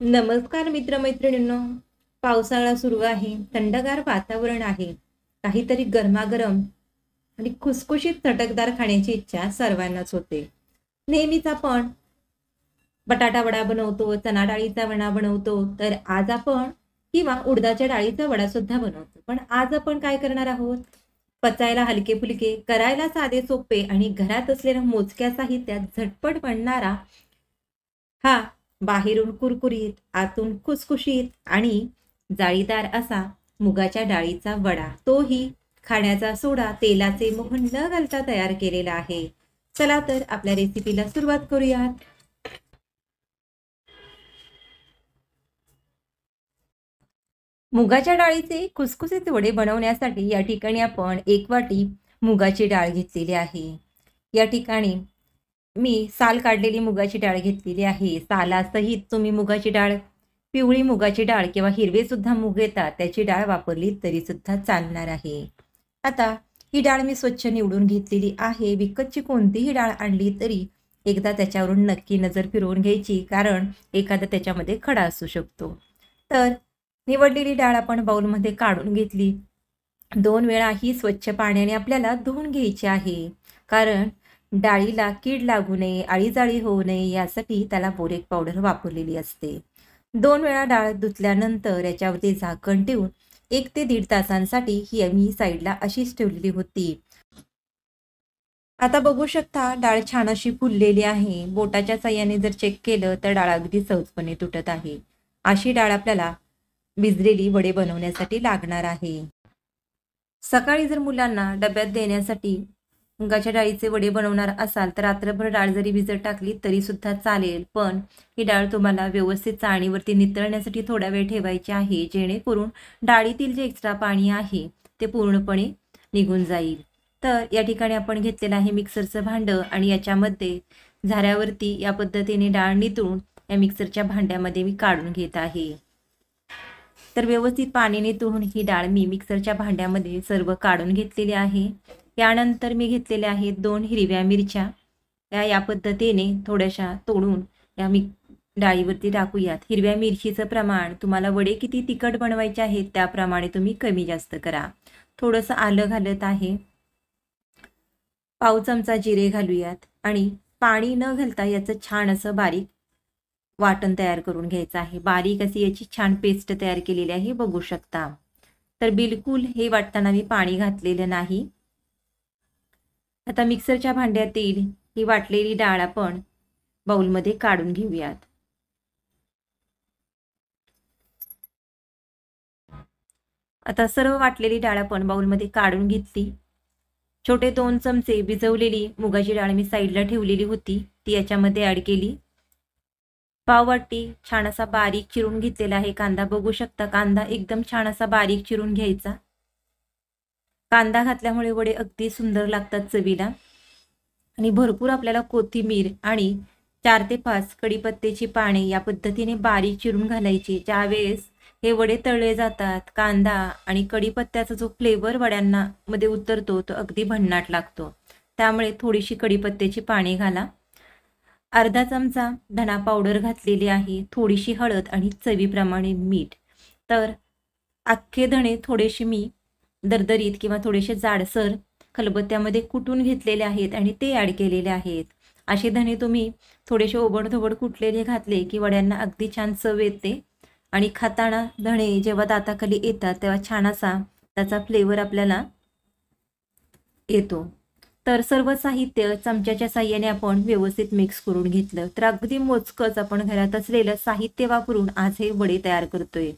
नमस्कार मित्रमैत्रिणींनो. पावसाळा सुरू आहे, थंडगार वातावरण आहे. काहीतरी गरमागरम आणि खुसखुशीत चटकदार खाण्याची इच्छा सर्वांनाच होते. नेहमीच आपण बटाटा वडा बनवतो, चणा डाळीचा वडा बनवतो, तर आज आपण किंवा उडदाच्या डाळीचा वडा सुद्धा बनवतो. पण आज आपण काय करणार आहोत? पचायला हलके फुलके, करायला साधे सोपे आणि घरात असलेल्या मोजक्या साहित्यात झटपट बनणारा हा बाहेरून कुरकुरीत, आतून खुसखुशीत आणि जाळीदार असा मुगाच्या डाळीचा वडा, तोही खाण्याचा सोडा तेलाचे मोहन न घालता तयार केलेला आहे. चला तर आपल्या रेसिपीला सुरुवात करूयात. मुगाच्या डाळीचे खुसखुशीत वडे बनवण्यासाठी या ठिकाणी आपण 1 वाटी मुगाची डाळ घेतलेली आहे. या ठिकाणी मी साल काढलेली मुगाची डाळ घेतलेली आहे. सालासहित तुम्ही मुगाची डाळ, पिवळी मुगाची डाळ किंवा हिरवे सुद्धा मूग येतात त्याची डाळ वापरली तरी सुद्धा चालणार आहे. आता ही डाळ मी स्वच्छ निवडून घेतलेली आहे. विकतची कोणतीही डाळ आणली तरी एकदा त्याच्यावरून नक्की नजर फिरवून घ्यायची, कारण एखादा त्याच्यामध्ये खडा असू शकतो. तर निवडलेली डाळ आपण बाउलमध्ये काढून घेतली. 2 वेळा ही स्वच्छ पाण्याने आपल्याला धुवून घ्यायची आहे, कारण डाळीला कीड लागू नये, आळीजाळी होऊ नये यासाठी त्याला बोरेक पावडर वापरलेली असते. 2 वेळा डाळ धुतल्यानंतर याच्यावरती झाकण ठेवून 1 ते 1.5 तासांसाठी ही मी साईडला अशीच ठेवलेली होती. आता बघू शकता डाळ छान अशी फुललेली आहे. बोटाच्या साह्याने जर चेक केलं तर डाळ अगदी सहजपणे तुटत आहे. अशी डाळ आपल्याला भिजलेली वडे बनवण्यासाठी लागणार आहे. सकाळी जर मुलांना डब्यात देण्यासाठी मुगाच्या डाळीचे वडे बनवणार असाल तर रात्रभर डाळ जरी भिजत टाकली तरी सुद्धा चालेल, पण ही डाळ तुम्हाला व्यवस्थित चाळणीवरती नितळण्यासाठी थोडा वेळ ठेवायची आहे, जेणेकरून डाळीतील जे एक्स्ट्रा पाणी आहे ते पूर्णपणे निघून जाईल. तर या ठिकाणी आपण घेतलेलं आहे मिक्सरचं भांडं आणि याच्यामध्ये झाऱ्यावरती या पद्धतीने डाळ नितळून या मिक्सरच्या भांड्यामध्ये मी काढून घेत आहे. तर व्यवस्थित पाणी नितळून ही डाळ मी मिक्सरच्या भांड्यामध्ये सर्व काढून घेतलेली आहे. यानंतर मी घेतलेल्या आहेत 2 हिरव्या मिरच्या. या पद्धतीने थोड्याशा तोडून या डाळीवरती टाकूयात. हिरव्या मिरचीचं प्रमाण तुम्हाला वडे किती तिखट बनवायचे आहेत त्याप्रमाणे तुम्ही कमी जास्त करा. थोडंसं आलं घालत आहे. पाव चमचा जिरे घालूयात आणि पाणी न घालता याचं छान असं बारीक वाटण तयार करून घ्यायचं आहे. बारीक अशी याची छान पेस्ट तयार केलेली आहे, बघू शकता. तर बिलकुल हे वाटताना मी पाणी घातलेलं नाही. आता मिक्सरच्या भांड्यातील ही वाटलेली डाळ आपण बाउलमध्ये काढून घेऊयात. आता सर्व वाटलेली डाळ आपण बाउलमध्ये काढून घेतली. छोटे 2 चमचे भिजवलेली मुगाची डाळ मी साईडला ठेवलेली होती, ती याच्यामध्ये ॲड केली. पाववाटी छान असा बारीक चिरून घेतलेला आहे कांदा, बघू शकता. कांदा एकदम छान असा बारीक चिरून घ्यायचा. कांदा घातल्यामुळे वडे अगदी सुंदर लागतात चवीला. आणि भरपूर आपल्याला कोथिंबीर आणि 4 ते 5 कढीपत्त्याची पाने या पद्धतीने बारीक चिरून घालायची. ज्यावेळेस हे वडे तळले जातात, कांदा आणि कढीपत्त्याचा जो फ्लेवर वड्यांना मध्ये उतरतो तो अगदी भन्नाट लागतो. त्यामुळे थोडीशी कढीपत्त्याची पाने घाला. अर्धा चमचा धना पावडर घातलेली आहे, थोडीशी हळद आणि चवीप्रमाणे मीठ. तर अख्खे धणे थोडेसे मी दरदरीत किंवा थोडेसे जाडसर खलबत्त्यामध्ये कुटून घेतलेले आहेत आणि ते ॲड केलेले आहेत. असे धणे तुम्ही थोडेसे ओबडधोबड कुटलेले घातले की वड्यांना अगदी छान चव येते आणि खाताना धणे जेव्हा दाताखाली येतात तेव्हा छान असा त्याचा फ्लेवर आपल्याला येतो. तर सर्व साहित्य चमच्याच्या साह्याने आपण व्यवस्थित मिक्स करून घेतलं. तर अगदी मोजकंच आपण घरात असलेलं साहित्य वापरून आज हे वडे तयार करतोय.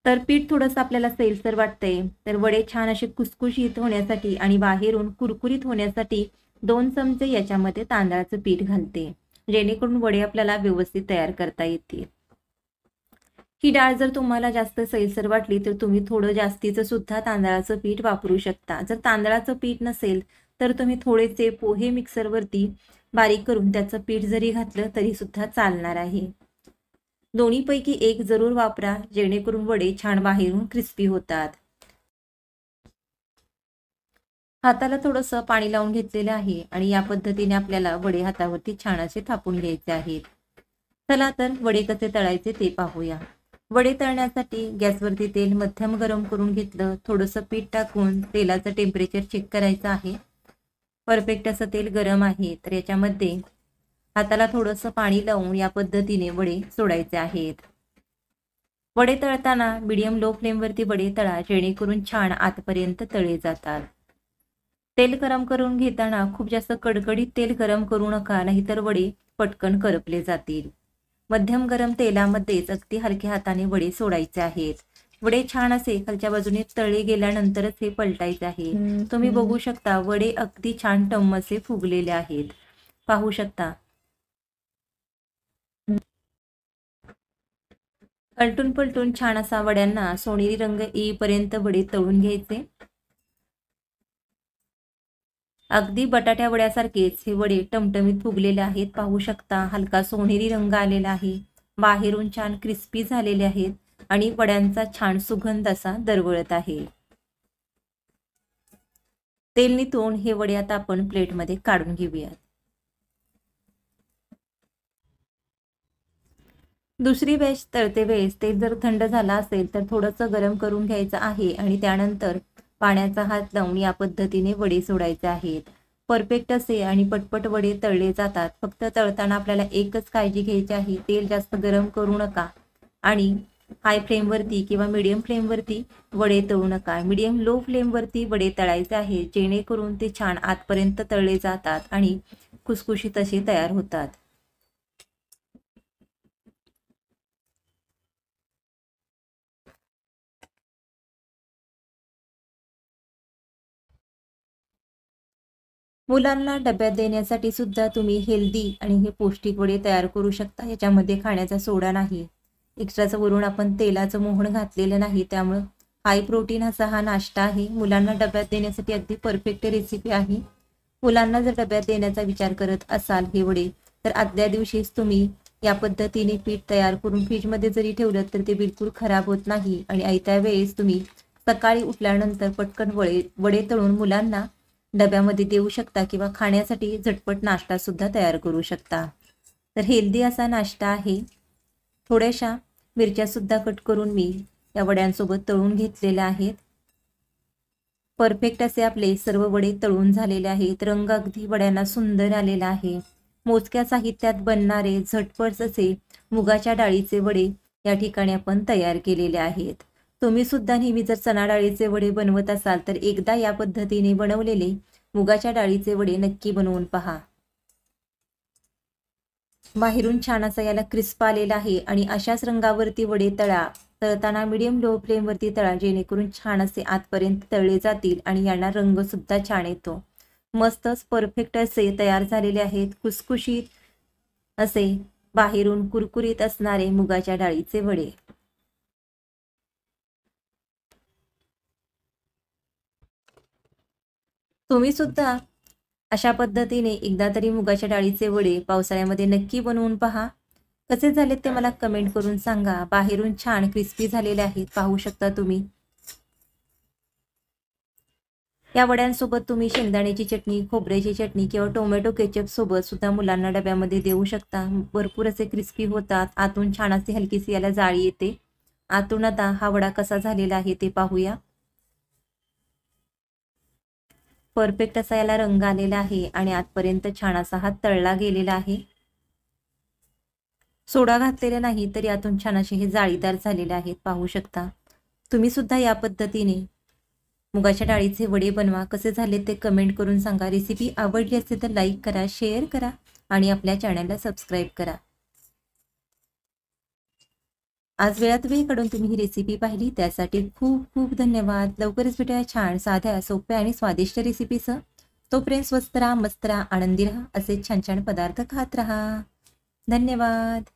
तर पीठ थोडंसं आपल्याला सैलसर वाटतंय, तर वडे छान असे खुसखुशीत होण्यासाठी आणि बाहेरून कुरकुरीत होण्यासाठी 2 चमचे याच्यामध्ये तांदळाचं पीठ घालते, जेणेकरून वडे आपल्याला व्यवस्थित तयार करता येतील. ही डाळ जर तुम्हाला जास्त सैलसर वाटली तर तुम्ही थोडं जास्तीचं सुद्धा तांदळाचं पीठ वापरू शकता. जर तांदळाचं पीठ नसेल तर तुम्ही थोडेसे पोहे मिक्सरवरती बारीक करून त्याचं पीठ जरी घातलं तरी सुद्धा चालणार आहे. दोन्हीपैकी एक जरूर वापरा, जेणेकरून वडे छान बाहेरून क्रिस्पी होतात. हाताला थोडंसं पाणी लावून घेतलेलं आहे आणि या पद्धतीने आपल्याला वडे हातावरती छान असे थापून घ्यायचे आहेत. चला तर वडे कसे तळायचे ते पाहूया। वडे तळण्यासाठी गॅसवरती तेल मध्यम गरम करून घेतलं। थोडंसं पीठ टाकून तेलाचं टेम्परेचर चेक करायचं आहे। परफेक्ट असं तेल गरम आहे तर याच्यामध्ये हाताला थोडंसं पाणी लावून या पद्धतीने वडे सोडायचे आहेत। वडे तळताना मीडियम लो फ्लेमवरती वडे तळा, जेणेकरून छान आतपर्यंत तळे जातात। तेल गरम करून घेताना खूप जास्त कडकडीत तेल गरम करू नका, नाहीतर वडे पटकन करपले जातील। मध्यम गरम तेलामध्येच अगदी हलक्या हाताने वडे सोडायचे आहेत। वडे छान असे खालच्या बाजूने तळले गेल्यानंतरच हे पलटायचे आहे। तुम्ही बघू शकता वडे अगदी छान टम्म असे फुगलेले आहेत, पाहू शकता। पलटून पलटून छान असा वड्यांना सोनेरी रंग येईपर्यंत वडे तळून घ्यायचे। अगदी बटाट्या वड्यासारखेच हे वडे टमटमीत फुगलेले आहेत, पाहू शकता। हलका सोनेरी रंग आलेला आहे, बाहेरून छान क्रिस्पी झालेले आहेत आणि वड्यांचा छान सुगंध असा दरवळत आहे। तेल निथळून हे वडे आता आपण प्लेटमध्ये काढून घेऊयात। दुसरी बॅच तळते वेळेस तेल जर थंड झाला असेल तर थोडंसं गरम करून घ्यायचं आहे आणि त्यानंतर पाण्याचा हात लावून या पद्धतीने वडे सोडायचे आहेत। परफेक्ट असे आणि पटपट वडे तळले जातात। फक्त तळताना आपल्याला एकच काळजी घ्यायची आहे, तेल जास्त गरम करू नका आणि हाय फ्लेमवरती किंवा मीडियम फ्लेमवरती वडे तळू नका। मीडियम लो फ्लेमवरती वडे तळायचे आहे, जेणेकरून ते छान आतपर्यंत तळले जातात आणि खुसखुशीत असे तयार होतात। मुलांना डब्यात देण्यासाठी सुद्धा तुम्ही हेल्दी आणि हे पौष्टिक वडे तयार करू शकता। याच्यामध्ये खाण्याचा सोडा नाही, एक्स्ट्राचं वरून आपण तेलाचं मोहन घातलेलं नाही, त्यामुळं हाय प्रोटीन असा हा नाश्ता आहे। मुलांना डब्यात देण्यासाठी अगदी परफेक्ट रेसिपी आहे। मुलांना जर डब्यात देण्याचा विचार करत असाल हे वडे, तर आदल्या दिवशीच तुम्ही या पद्धतीने पीठ तयार करून फ्रीजमध्ये जरी ठेवलं तर ते बिलकुल खराब होत नाही आणि आयत्या वेळेस तुम्ही सकाळी उठल्यानंतर पटकन वडे तळून मुलांना डब्यामध्ये देऊ शकता किंवा खाण्यासाठी झटपट नाश्ता सुद्धा तयार करू शकता। तर हेल्दी असा नाश्ता आहे। थोड्याशा मिरच्या सुद्धा कट करून मी या वड्यांसोबत तळून घेतलेल्या आहेत। परफेक्ट असे आपले सर्व वडे तळून झालेले आहेत। रंग अगदी वड्यांना सुंदर आलेला आहे। मोजक्या साहित्यात बनणारे झटपट असे मुगाच्या डाळीचे वडे या ठिकाणी आपण तयार केलेले आहेत। तुम्ही सुद्धा नेहमी जर चणा डाळीचे वडे बनवत असाल तर एकदा या पद्धतीने बनवलेले मुगाच्या डाळीचे वडे नक्की बनवून पहा। बाहेरून छान असा याला क्रिस्प आलेला आहे आणि अशाच रंगावरती वडे तळा। तळताना मीडियम लो फ्लेमवरती तळा, जेणेकरून छान असे आतपर्यंत तळले जातील आणि यांना रंग सुद्धा छान येतो। मस्तच परफेक्ट असे तयार झालेले आहेत, खुसखुशीत असे बाहेरून कुरकुरीत असणारे मुगाच्या डाळीचे वडे। तुम्ही सुद्धा अशा पद्धतीने एकदा तरी मुगाच्या डाळीचे वडे पावसाळ्यामध्ये नक्की बनवून पहा। कसे झालेत ते मला कमेंट करून सांगा। बाहेरून छान क्रिस्पी झालेले आहेत, पाहू शकता तुम्ही। या वड्यांसोबत तुम्ही शेंगदाण्याची चटणी, खोबऱ्याची चटणी किंवा टोमॅटो केचप सोबत सुद्धा मुलांना डब्यामध्ये देऊ शकता। भरपूर असे क्रिस्पी होतात, आतून छान अशी हलकीशी याला जाळी येते। आतून आता हा वडा कसा झालेला आहे ते पाहूया। परफेक्ट असा याला रंग आलेला आहे आणि आतपर्यंत छान असा हा तळला गेलेला आहे। सोडा घातलेला नाही तरी आतून छान असे हे जाळीदार झालेले आहेत, पाहू शकता। तुम्ही सुद्धा या पद्धतीने मुगाच्या डाळीचे वडे बनवा। कसे झाले ते कमेंट करून सांगा। रेसिपी आवडली असेल तर लाईक करा, शेअर करा आणि आपल्या चॅनलला सबस्क्राईब करा। आज वेळात वेळ काढून तुम्ही ही रेसिपी पाहिली त्यासाठी खूप खूप धन्यवाद। लवकरच भेटूया छान साध्या सोप्या आणि स्वादिष्ट रेसिपीसह। तोपर्यंत स्वस्त राहा, मस्त राहा, आनंदी राहा, असे छान छान पदार्थ खात राहा। धन्यवाद।